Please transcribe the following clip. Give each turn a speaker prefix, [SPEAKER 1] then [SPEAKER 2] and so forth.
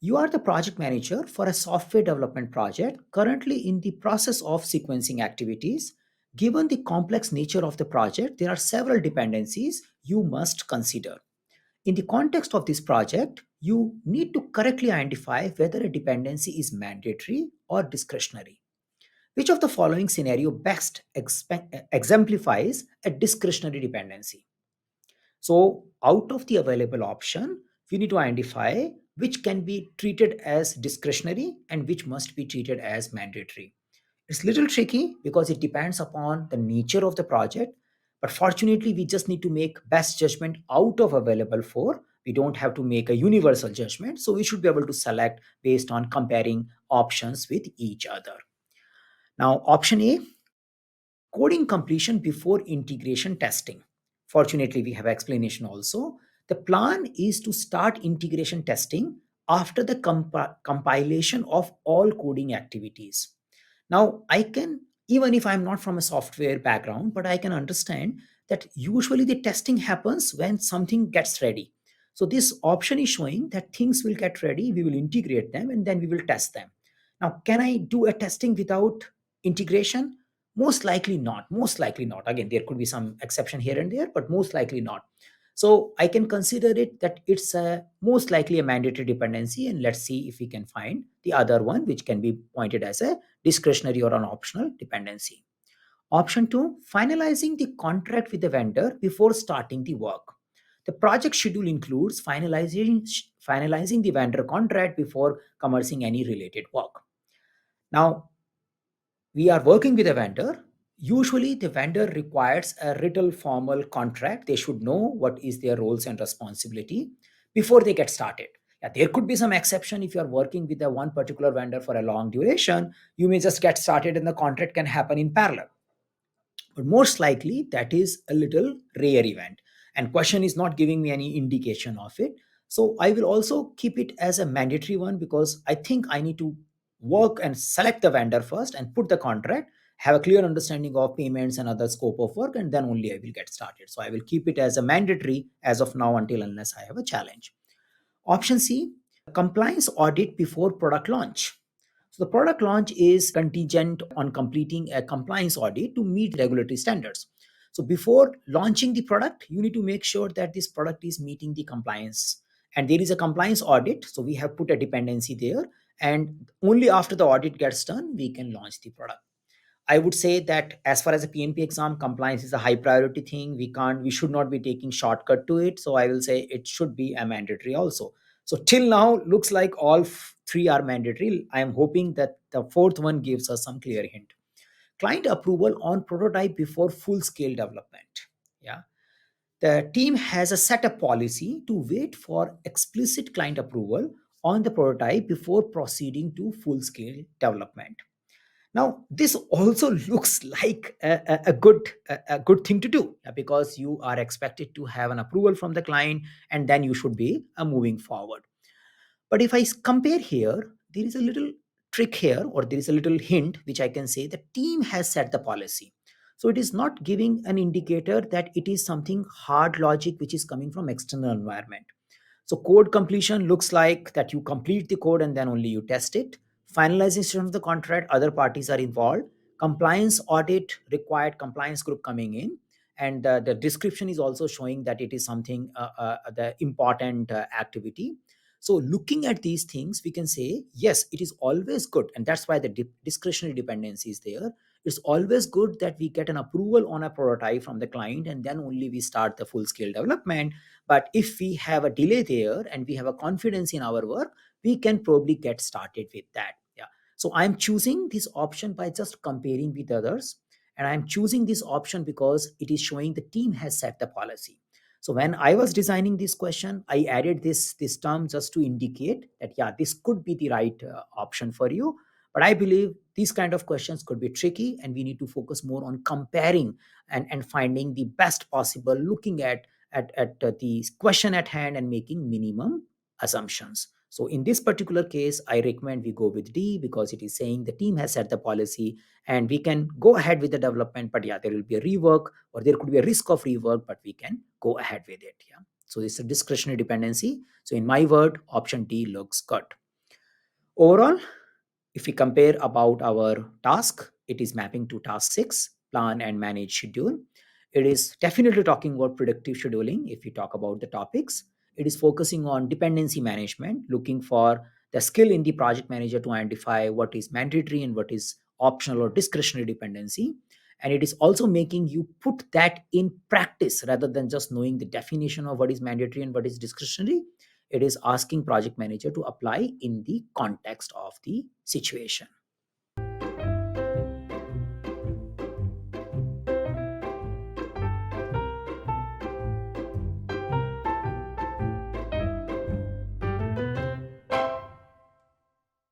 [SPEAKER 1] You are the project manager for a software development project currently in the process of sequencing activities. Given the complex nature of the project, there are several dependencies you must consider. In the context of this project, you need to correctly identify whether a dependency is mandatory or discretionary. Which of the following scenario best exemplifies a discretionary dependency? So, out of the available option, we need to identify which can be treated as discretionary and which must be treated as mandatory. It's a little tricky because it depends upon the nature of the project, but fortunately, we just need to make best judgment out of available four. We don't have to make a universal judgment, so we should be able to select based on comparing options with each other. Now, option A, coding completion before integration testing. Fortunately, we have explanation also. The plan is to start integration testing after the compilation of all coding activities. Now, I can, even if I'm not from a software background, but I can understand that usually the testing happens when something gets ready. So this option is showing that things will get ready, we will integrate them, and then we will test them. Now, can I do a testing without integration? Most likely not. Most likely not. Again, there could be some exception here and there, but most likely not. So I can consider it that it's a most likely a mandatory dependency, and let's see if we can find the other one, which can be pointed as a discretionary or an optional dependency. Option two, finalizing the contract with the vendor before starting the work. The project schedule includes finalizing the vendor contract before commencing any related work. Now, we are working with a vendor. Usually, the vendor requires a written formal contract. They should know what is their roles and responsibility before they get started. Yeah, there could be some exception if you are working with a one particular vendor for a long duration. You may just get started and the contract can happen in parallel. But most likely, that is a little rare event. And question is not giving me any indication of it. So I will also keep it as a mandatory one because I think I need to work and select the vendor first and put the contract, have a clear understanding of payments and other scope of work, and then only I will get started. So I will keep it as a mandatory as of now until unless I have a challenge. Option C, compliance audit before product launch. So the product launch is contingent on completing a compliance audit to meet regulatory standards. So before launching the product, you need to make sure that this product is meeting the compliance. And there is a compliance audit. So we have put a dependency there. And only after the audit gets done, we can launch the product. I would say that as far as a PMP exam, compliance is a high priority thing. We should not be taking shortcut to it. So I will say it should be a mandatory also. So till now, looks like all three are mandatory. I am hoping that the fourth one gives us some clear hint. Client approval on prototype before full scale development. Yeah. The team has a setup policy to wait for explicit client approval on the prototype before proceeding to full scale development. Now, this also looks like a good thing to do because you are expected to have an approval from the client and then you should be moving forward. But if compare here, there is a little trick here, or there is a little hint which I can say the team has set the policy. So it is not giving an indicator that it is something hard logic which is coming from external environment. So code completion looks like that you complete the code and then only you test it. Finalization of the contract, other parties are involved. Compliance audit, required compliance group coming in. And the description is also showing that it is something, the important activity. So looking at these things, we can say, yes, it is always good. And that's why the discretionary dependency is there. It's always good that we get an approval on a prototype from the client and then only we start the full scale development. But if we have a delay there and we have a confidence in our work, we can probably get started with that. Yeah. So I'm choosing this option by just comparing with others. And I'm choosing this option because it is showing the team has set the policy. So when I was designing this question, I added this term just to indicate that, yeah, this could be the right option for you. But I believe these kind of questions could be tricky and we need to focus more on comparing and finding the best possible, looking at the question at hand and making minimum assumptions. So in this particular case, I recommend we go with D because it is saying the team has set the policy and we can go ahead with the development. But yeah, there will be a rework or there could be a risk of rework, but we can go ahead with it. Yeah. So it's a discretionary dependency. So in my word, option D looks good. Overall, if we compare about our task, it is mapping to task 6, plan and manage schedule. It is definitely talking about predictive scheduling. If we talk about the topics, it is focusing on dependency management, looking for the skill in the project manager to identify what is mandatory and what is optional or discretionary dependency. And it is also making you put that in practice rather than just knowing the definition of what is mandatory and what is discretionary. It is asking project manager to apply in the context of the situation.